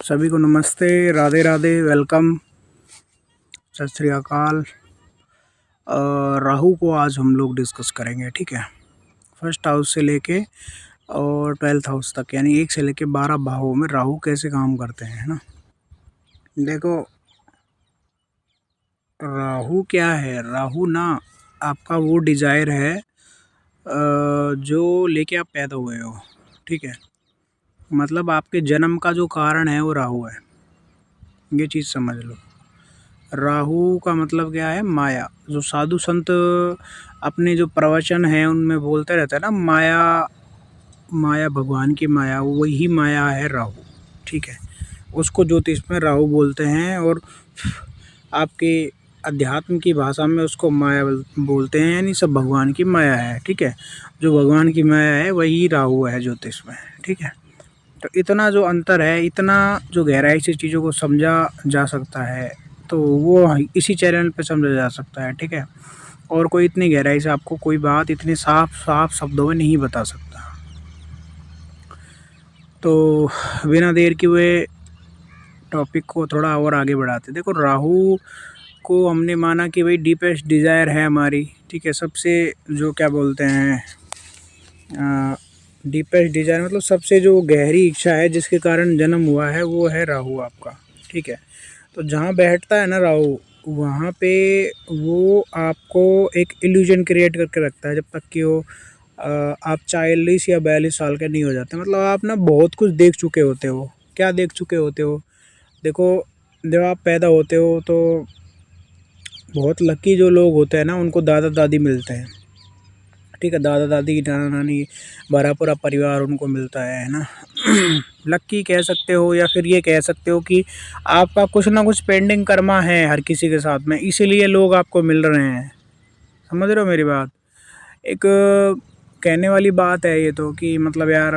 सभी को नमस्ते, राधे राधे, वेलकम, सत श्री अकाल। राहु को आज हम लोग डिस्कस करेंगे, ठीक है। फर्स्ट हाउस से लेके और 12th हाउस तक, यानी 1 से लेके 12 भावों में राहु कैसे काम करते हैं, है ना। देखो, राहु क्या है। राहु ना आपका वो डिज़ायर है जो लेके आप पैदा हुए हो, ठीक है। मतलब आपके जन्म का जो कारण है वो राहु है, ये चीज़ समझ लो। राहु का मतलब क्या है, माया। जो साधु संत अपने जो प्रवचन हैं उनमें बोलते रहते हैं ना, माया माया भगवान की माया, वही माया है राहु, ठीक है। उसको ज्योतिष में राहु बोलते हैं और आपके अध्यात्म की भाषा में उसको माया बोलते हैं, यानी सब भगवान की माया है, ठीक है। जो भगवान की माया है वही राहु है ज्योतिष में, ठीक है। तो इतना जो अंतर है, इतना जो गहराई से चीज़ों को समझा जा सकता है, तो वो इसी चैनल पे समझा जा सकता है, ठीक है। और कोई इतनी गहराई से आपको कोई बात इतने साफ साफ शब्दों में नहीं बता सकता। तो बिना देर के हुए टॉपिक को थोड़ा और आगे बढ़ाते। देखो, राहु को हमने माना कि भाई डीपेस्ट डिज़ायर है हमारी, ठीक है। सबसे जो क्या बोलते हैं, डीपेस्ट डिज़ायर मतलब सबसे जो गहरी इच्छा है जिसके कारण जन्म हुआ है, वो है राहु आपका, ठीक है। तो जहाँ बैठता है ना राहु, वहाँ पे वो आपको एक इल्यूजन क्रिएट करके रखता है जब तक कि वो आप 40 या 42 साल के नहीं हो जाते। मतलब आप ना बहुत कुछ देख चुके होते हो। क्या देख चुके होते हो? देखो, जब आप पैदा होते हो तो बहुत लकी जो लोग होते हैं ना, उनको दादा दादी मिलते हैं, ठीक है। दादा दादी, नाना नानी, भरा पूरा परिवार उनको मिलता है ना। लक्की कह सकते हो, या फिर ये कह सकते हो कि आपका कुछ ना कुछ पेंडिंग कर्मा है हर किसी के साथ में, इसीलिए लोग आपको मिल रहे हैं। समझ रहे हो मेरी बात? एक कहने वाली बात है ये तो, कि मतलब यार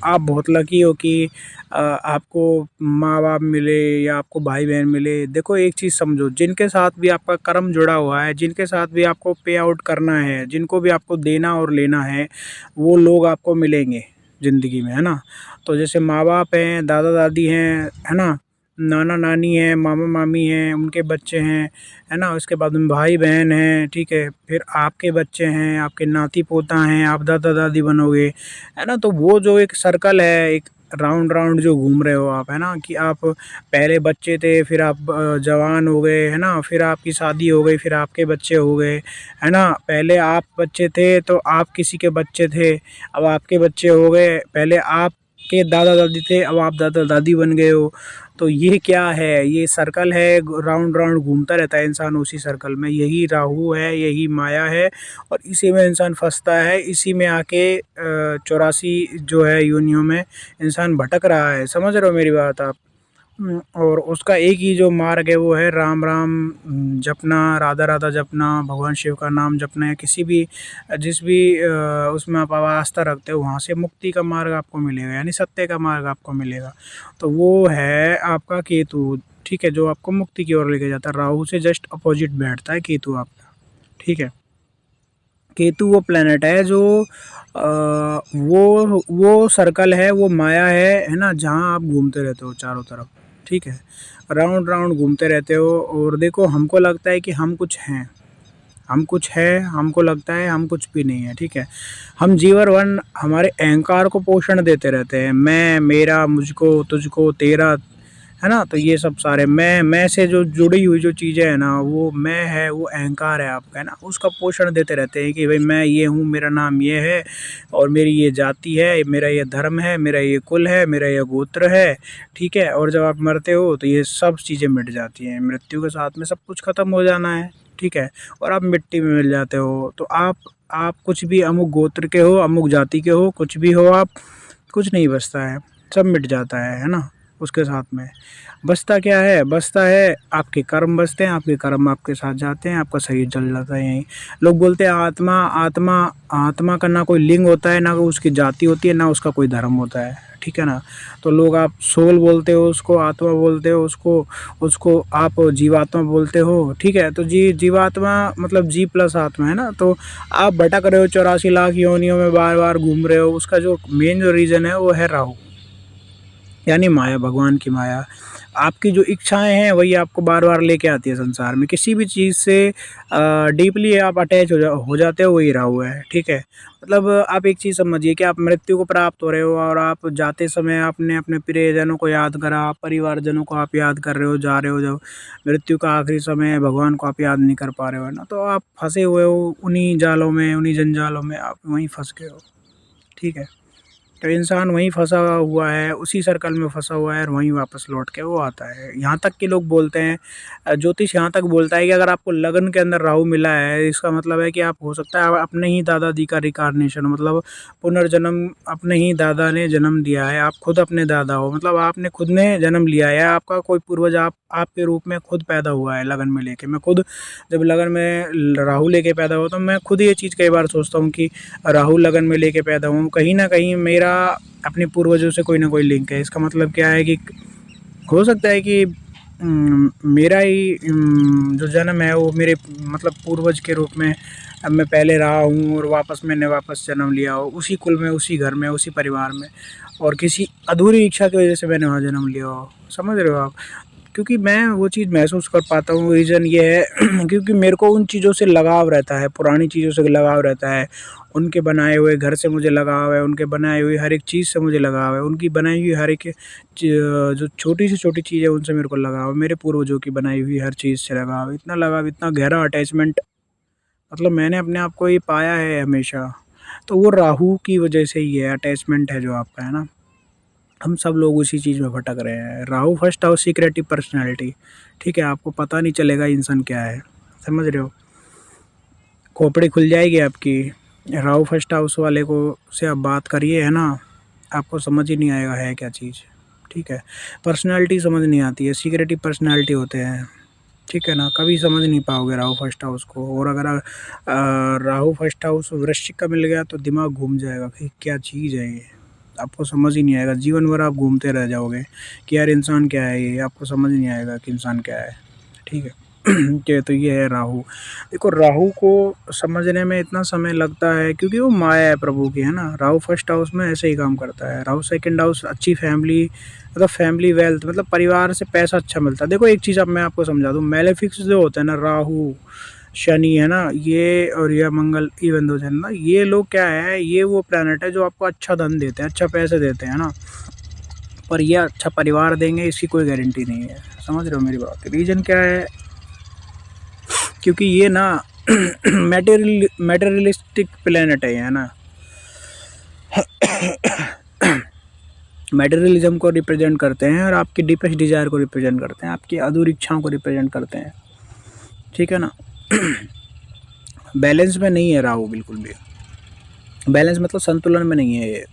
आप बहुत लकी हो कि आपको माँ बाप मिले या आपको भाई बहन मिले। देखो, एक चीज़ समझो, जिनके साथ भी आपका कर्म जुड़ा हुआ है, जिनके साथ भी आपको पे आउट करना है, जिनको भी आपको देना और लेना है, वो लोग आपको मिलेंगे ज़िंदगी में, है ना। तो जैसे माँ बाप हैं, दादा दादी हैं, है ना, नाना नानी हैं, मामा मामी हैं, उनके बच्चे हैं, है ना। उसके बाद में भाई बहन हैं, ठीक है। फिर आपके बच्चे हैं, आपके नाती पोता हैं, आप दादा दादी बनोगे, है ना। तो वो जो एक सर्कल है, एक राउंड राउंड जो घूम रहे हो आप, है ना, कि आप पहले बच्चे थे, फिर आप जवान हो गए, है ना, फिर आपकी शादी हो गई, फिर आपके बच्चे हो गए, है ना। पहले आप बच्चे थे तो आप किसी के बच्चे थे, अब आपके बच्चे हो गए। पहले आप के दादा दादी थे, अब आप दादा दादी बन गए हो। तो ये क्या है? ये सर्कल है, राउंड राउंड घूमता रहता है इंसान उसी सर्कल में। यही राहु है, यही माया है, और इसी में इंसान फंसता है। इसी में आके 84 जो है योनियों में इंसान भटक रहा है। समझ रहे हो मेरी बात आप? और उसका एक ही जो मार्ग है वो है राम राम जपना, राधा राधा जपना, भगवान शिव का नाम जपना, या किसी भी जिस भी उसमें आप आस्था रखते हो, वहाँ से मुक्ति का मार्ग आपको मिलेगा, यानी सत्य का मार्ग आपको मिलेगा। तो वो है आपका केतु, ठीक है, जो आपको मुक्ति की ओर लेके जाता है। राहु से जस्ट अपोजिट बैठता है केतु आपका, ठीक है। केतु वो प्लेनेट है जो वो सर्कल है, वो माया है ना, जहाँ आप घूमते रहते हो चारों तरफ, ठीक है। राउंड राउंड घूमते रहते हो। और देखो, हमको लगता है कि हम कुछ हैं, हम कुछ है, हमको लगता है हम कुछ भी नहीं है, ठीक है। हम जीवन वन हमारे अहंकार को पोषण देते रहते हैं, मैं, मेरा, मुझको, तुझको, तेरा, है ना। तो ये सब सारे मैं से जो जुड़ी हुई जो चीज़ें हैं ना, वो मैं है, वो अहंकार है आपका, है ना। उसका पोषण देते रहते हैं कि भाई मैं ये हूँ, मेरा नाम ये है, और मेरी ये जाति है, मेरा ये धर्म है, मेरा ये कुल है, मेरा ये गोत्र है, ठीक है। और जब आप मरते हो तो ये सब चीज़ें मिट जाती हैं, मृत्यु के साथ में सब कुछ ख़त्म हो जाना है, ठीक है। और आप मिट्टी में मिल जाते हो। तो आप कुछ भी अमुक गोत्र के हो, अमुक जाति के हो, कुछ भी हो आप, कुछ नहीं बचता है, सब मिट जाता है ना। उसके साथ में बचता क्या है? बचता है आपके कर्म बचते हैं, आपके कर्म आपके साथ जाते हैं, आपका शरीर जल जाता है यहीं। लोग बोलते हैं आत्मा, आत्मा, आत्मा का ना कोई लिंग होता है, ना उसकी जाति होती है, ना उसका कोई धर्म होता है, ठीक है ना। तो लोग आप सोल बोलते हो उसको, आत्मा बोलते हो उसको, उसको आप जीवात्मा बोलते हो, ठीक है। तो जीवात्मा मतलब जी प्लस आत्मा, है ना। तो आप भटक रहे हो 84 लाख योनियों में, बार बार घूम रहे हो। उसका जो मेन जो रीज़न है वो है राहु, यानी माया, भगवान की माया। आपकी जो इच्छाएँ हैं वही आपको बार-बार लेके आती है संसार में। किसी भी चीज़ से डीपली आप अटैच हो जाते हो, वही राहु है, ठीक है? मतलब आप एक चीज़ समझिए कि आप मृत्यु को प्राप्त हो रहे हो और आप जाते समय आपने अपने प्रियजनों को याद करा, परिवारजनों को आप याद कर रहे हो, जा रहे हो जब मृत्यु का आखिरी समय है, भगवान को आप याद नहीं कर पा रहे हो, है ना? तो आप फँसे हुए हो उन्हीं जालों में, उन्हीं जंजालों में, आप वहीं फँस गए हो, ठीक है? तो इंसान वहीं फँसा हुआ है, उसी सर्कल में फँसा हुआ है और वहीं वापस लौट के वो आता है। यहाँ तक कि लोग बोलते हैं ज्योतिष यहाँ तक बोलता है कि अगर आपको लगन के अंदर राहु मिला है, इसका मतलब है कि आप हो सकता है अपने ही दादा-दादी का रिकार्नेशन मतलब पुनर्जन्म अपने ही दादा ने जन्म दिया है, आप खुद अपने दादा हो। मतलब आपने खुद ने जन्म लिया है, आपका कोई पूर्वज आपके रूप में खुद पैदा हुआ है लगन में लेके। मैं खुद जब लगन में राहु लेके पैदा हुआ तो मैं खुद ये चीज़ कई बार सोचता हूँ कि राहु लगन में लेके पैदा हुआ हूँ, कहीं न कहीं मेरा अपने पूर्वजों से कोई ना कोई लिंक है। इसका मतलब क्या है कि हो सकता है कि मेरा ही जो जन्म है वो मेरे मतलब पूर्वज के रूप में अब मैं पहले रहा हूँ और मैंने वापस जन्म लिया हो, उसी कुल में, उसी घर में, उसी परिवार में और किसी अधूरी इच्छा की वज़ह से मैंने वहाँ जन्म लिया हो। समझ रहे हो आप? क्योंकि मैं वो चीज़ महसूस कर पाता हूँ, रीज़न ये है क्योंकि मेरे को उन चीज़ों से लगाव रहता है, पुरानी चीज़ों से लगाव रहता है। उनके बनाए हुए घर से मुझे लगाव है, उनके बनाई हुई हर एक चीज़ से मुझे लगाव है, उनकी बनाई हुई हर एक जो छोटी से छोटी चीज़ है उनसे मेरे को लगाव है, मेरे पूर्वजों की बनाई हुई हर चीज़ से लगाव है। इतना लगाव, इतना गहरा अटैचमेंट मतलब मैंने अपने आप को ये पाया है हमेशा। तो वो राहु की वज़ह से ही है, अटैचमेंट है जो आपका, है ना? हम सब लोग उसी चीज़ में भटक रहे हैं। Rahu first house secretive personality, ठीक है? आपको पता नहीं चलेगा इंसान क्या है, समझ रहे हो? खोपड़ी खुल जाएगी आपकी। राहु फर्स्ट हाउस वाले को से आप बात करिए, है ना? आपको समझ ही नहीं आएगा है क्या चीज़, ठीक है? पर्सनैलिटी समझ नहीं आती है, सीक्रेटिव पर्सनैलिटी होते हैं, ठीक है ना? कभी समझ नहीं पाओगे राहु फर्स्ट हाउस को और अगर राहु फर्स्ट हाउस वृश्चिक का मिल गया तो दिमाग घूम जाएगा कि क्या चीज़ है ये? आपको समझ ही नहीं आएगा, जीवन भर आप घूमते रह जाओगे कि यार इंसान क्या है ये? आपको समझ नहीं आएगा कि इंसान क्या है, ठीक है? तो ये है राहु। देखो राहु को समझने में इतना समय लगता है क्योंकि वो माया है प्रभु की, है ना? राहु फर्स्ट हाउस में ऐसे ही काम करता है। राहु सेकंड हाउस अच्छी फैमिली मतलब फैमिली वेल्थ मतलब परिवार से पैसा अच्छा मिलता है। देखो एक चीज़ अब मैं आपको समझा दूँ, मैलेफिक्स जो होता है ना, राहु, शनि, है ना? ये और यह मंगल, इवन दो है ना, ये लोग क्या है, ये वो प्लैनेट है जो आपको अच्छा धन देते हैं, अच्छा पैसे देते हैं, है ना? पर ये अच्छा परिवार देंगे इसकी कोई गारंटी नहीं है। समझ रहे हो मेरी बात? रीज़न क्या है? क्योंकि ये ना मटेरियलिस्टिक प्लेनेट है ये, है ना? मटेरियलिज्म को रिप्रेजेंट करते हैं और आपकी डीपेस्ट डिज़ायर को रिप्रेजेंट करते हैं, आपकी अधूरी इच्छाओं को रिप्रेजेंट करते हैं, ठीक है ना? बैलेंस में नहीं है राहु बिल्कुल भी। बैलेंस मतलब संतुलन में नहीं है ये।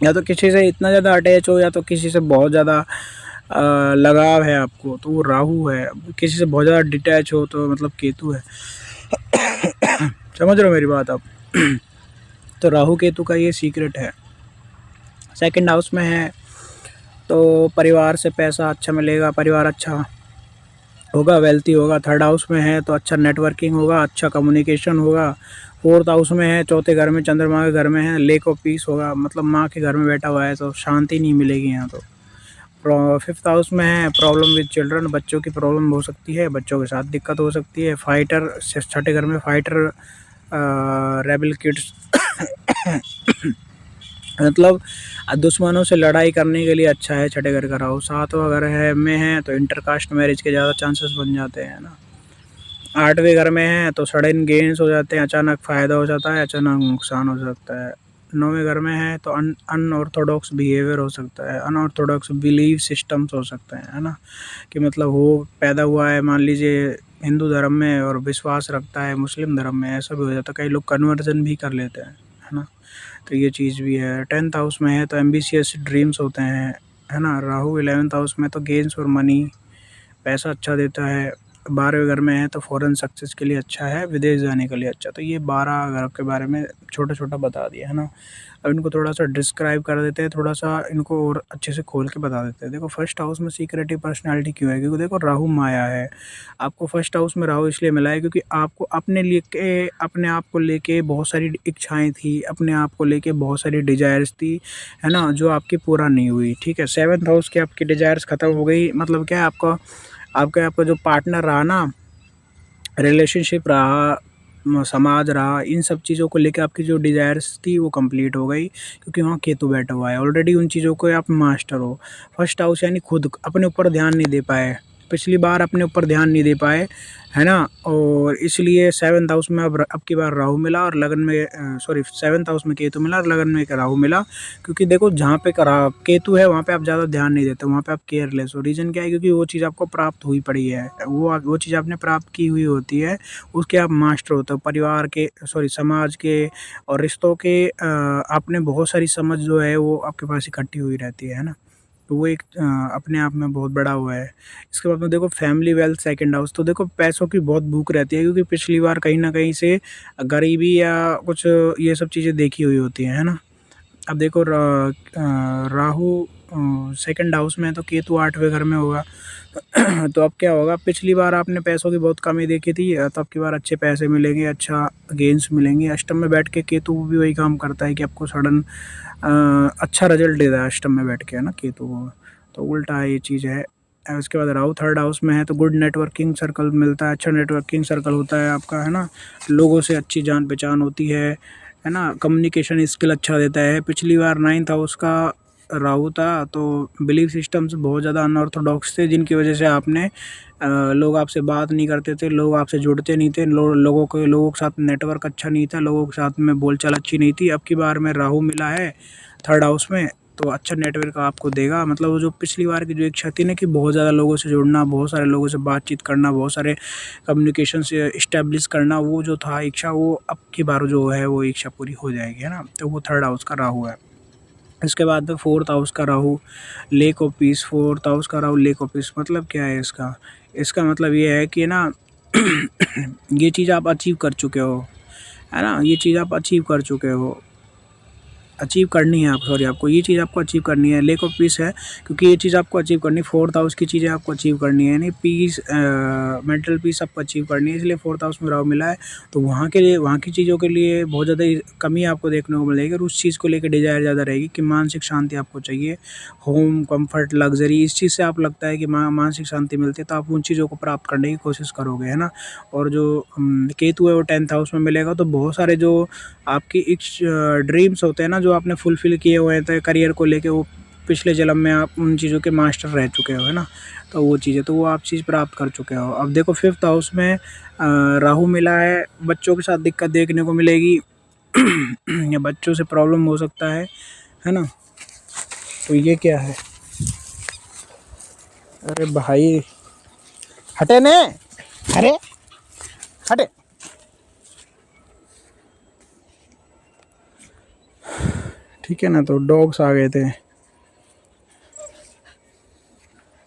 या तो किसी से इतना ज़्यादा अटैच हो या तो किसी से बहुत ज़्यादा लगाव है आपको तो वो राहु है। किसी से बहुत ज़्यादा डिटैच हो तो मतलब केतु है। समझ रहे हो मेरी बात आप? तो राहु केतु का ये सीक्रेट है। सेकंड हाउस में है तो परिवार से पैसा अच्छा मिलेगा, परिवार अच्छा होगा, वेल्थी होगा। थर्ड हाउस में है तो अच्छा नेटवर्किंग होगा, अच्छा कम्युनिकेशन होगा। फोर्थ हाउस में है, चौथे घर में, चंद्रमा के घर में है, लेक ऑफ पीस होगा, मतलब माँ के घर में बैठा हुआ है तो शांति नहीं मिलेगी यहाँ तो। फिफ्थ हाउस में है, प्रॉब्लम विद चिल्ड्रन, बच्चों की प्रॉब्लम हो सकती है, बच्चों के साथ दिक्कत हो सकती है। फाइटर, छठे घर में फाइटर, रेबल किड्स मतलब दुश्मनों से लड़ाई करने के लिए अच्छा है छठे घर का राहु। सातवां घर है में है तो इंटरकास्ट मैरिज के ज़्यादा चांसेस बन जाते हैं ना। आठवें घर में है तो सडन गेन्स हो जाते हैं, अचानक फ़ायदा हो जाता है, अचानक नुकसान हो सकता है। नौवें घर में है तो अनऑर्थोडॉक्स बिहेवियर हो सकता है, अनऑर्थोडॉक्स बिलीव सिस्टम्स हो सकते हैं, है ना? कि मतलब वो पैदा हुआ है मान लीजिए हिंदू धर्म में और विश्वास रखता है मुस्लिम धर्म में, ऐसा भी हो जाता है। कई लोग कन्वर्जन भी कर लेते हैं, है ना? तो ये चीज़ भी है। 10th हाउस में है तो एम्बिशियस ड्रीम्स होते हैं, है ना? राहु 11th हाउस में तो गेन्स और मनी, पैसा अच्छा देता है। 12वें घर में है तो फ़ॉरेन सक्सेस के लिए अच्छा है, विदेश जाने के लिए अच्छा। तो ये 12 घर के बारे में छोटा-छोटा बता दिया, है ना। अब इनको थोड़ा-सा डिस्क्राइब कर देते हैं, थोड़ा-सा इनको और अच्छे से खोल के बता देते हैं। देखो फर्स्ट हाउस में सीक्रेटिव पर्सनैलिटी क्यों है? क्योंकि देखो राहु माया है। आपको फर्स्ट हाउस में राहु इसलिए मिला है क्योंकि आपको अपने आप को लेके बहुत सारी इच्छाएँ थी, अपने आप को लेके बहुत सारी डिज़ायर्स थी, है ना, जो आपकी पूरा नहीं हुई, ठीक है। 7th हाउस की आपकी डिज़ायर्स ख़त्म हो गई, मतलब क्या है, आपका जो पार्टनर रहा ना, रिलेशनशिप रहा, समाज रहा, इन सब चीज़ों को लेके आपकी जो डिज़ायर्स थी वो कंप्लीट हो गई, क्योंकि वहाँ केतु बैठा हुआ है। ऑलरेडी उन चीज़ों को आप मास्टर हो। फर्स्ट हाउस यानी खुद अपने ऊपर ध्यान नहीं दे पाए, पिछली बार अपने ऊपर ध्यान नहीं दे पाए, है ना। और इसलिए 7th हाउस में अब की बार राहु मिला और लगन में 7th हाउस में केतु मिला और लगन में एक राहु मिला। क्योंकि देखो जहाँ पे केतु है वहाँ पे आप ज़्यादा ध्यान नहीं देते, वहाँ पे आप केयरलेस हो। रीज़न क्या है? क्योंकि वो चीज़ आपको प्राप्त हुई पड़ी है, वो चीज़ आपने प्राप्त की हुई होती है, उसके आप मास्टर होते हो। परिवार के समाज के और रिश्तों के आपने बहुत सारी समझ जो है वो आपके पास इकट्ठी हुई रहती है ना। तो वो एक अपने आप में बहुत बड़ा हुआ है। इसके बाद में देखो फैमिली वेल्थ 2nd हाउस, तो देखो पैसों की बहुत भूख रहती है, क्योंकि पिछली बार कहीं न कहीं से गरीबी या कुछ ये सब चीज़ें देखी हुई होती हैं, है ना। अब देखो राहु 2nd हाउस में है तो केतु 8वें घर में होगा। तो अब क्या होगा, पिछली बार आपने पैसों की बहुत कमी देखी थी, तो अब की बार अच्छे पैसे मिलेंगे, अच्छा गेन्स मिलेंगे। अष्टम में बैठ के केतु भी वही काम करता है कि आपको सडन अच्छा रिजल्ट दे रहा है अष्टम में बैठ के, है ना, केतु को। तो उल्टा ये चीज़ है। उसके बाद राहु 3rd हाउस में है तो गुड नेटवर्किंग सर्कल मिलता है, अच्छा नेटवर्किंग सर्कल होता है आपका, है ना। लोगों से अच्छी जान पहचान होती है ना। कम्युनिकेशन स्किल अच्छा देता है। पिछली बार 9th हाउस का राहु था तो बिलीफ सिस्टम्स बहुत ज़्यादा अनऑर्थोडॉक्स थे, जिनकी वजह से लोग आपसे बात नहीं करते थे, लोग आपसे जुड़ते नहीं थे, लोगों के साथ नेटवर्क अच्छा नहीं था, लोगों के साथ में बोलचाल अच्छी नहीं थी। अब की बार में राहु मिला है 3rd हाउस में तो अच्छा नेटवर्क आपको देगा। मतलब वो जो पिछली बार की जो इच्छा थी ना कि बहुत ज़्यादा लोगों से जुड़ना, बहुत सारे लोगों से बातचीत करना, बहुत सारे कम्युनिकेशन से इस्टेब्लिश करना, वो जो था इच्छा, वो अब की बार जो है वो इच्छा पूरी हो जाएगी, है ना। तो वो 3rd हाउस का राहु है। इसके बाद में 4th हाउस का Rahu lake of peace. 4th house का राहु लेक ऑफ पीस मतलब क्या है इसका? इसका मतलब ये है कि ना ये चीज़ आप अचीव कर चुके हो, है ना। ये चीज़ आप अचीव कर चुके हो, अचीव करनी है आपको ये चीज़ आपको अचीव करनी है। लेक ऑफ पीस है क्योंकि ये चीज़ आपको अचीव करनी है। 4th हाउस की चीज़ें आपको अचीव करनी है, यानी पीस, मेंटल पीस आपको अचीव करनी है, इसलिए 4th हाउस में राहु मिला है। तो वहाँ की चीज़ों के लिए बहुत ज़्यादा कमी आपको देखने को मिलेगी और उस चीज़ को लेकर डिज़ायर ज़्यादा रहेगी कि मानसिक शांति आपको चाहिए, होम कम्फर्ट, लग्जरी, इस चीज़ से आप लगता है कि मानसिक शांति मिलती है, तो आप उन चीज़ों को प्राप्त करने की कोशिश करोगे, है ना। और जो केतु है वो 10th हाउस में मिलेगा, तो बहुत सारे जो आपकी ड्रीम्स होते हैं ना, जो आपने फुलफ़िल किए हुए थे करियर को लेके, वो पिछले जन्म में आप उन चीज़ों के मास्टर रह चुके हो, है ना। तो वो चीज़ें तो वो आप चीज़ प्राप्त कर चुके हो। अब देखो 5th हाउस में राहु मिला है, बच्चों के साथ दिक्कत देखने को मिलेगी या बच्चों से प्रॉब्लम हो सकता है ना। तो ये क्या है? अरे भाई हटे ने, अरे हटे। ठीक है ना, तो डॉग्स आ गए थे,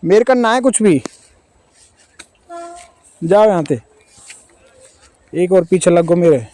मेरे करना है कुछ भी, जाओ यहाँ से, एक और पीछे लगो मेरे।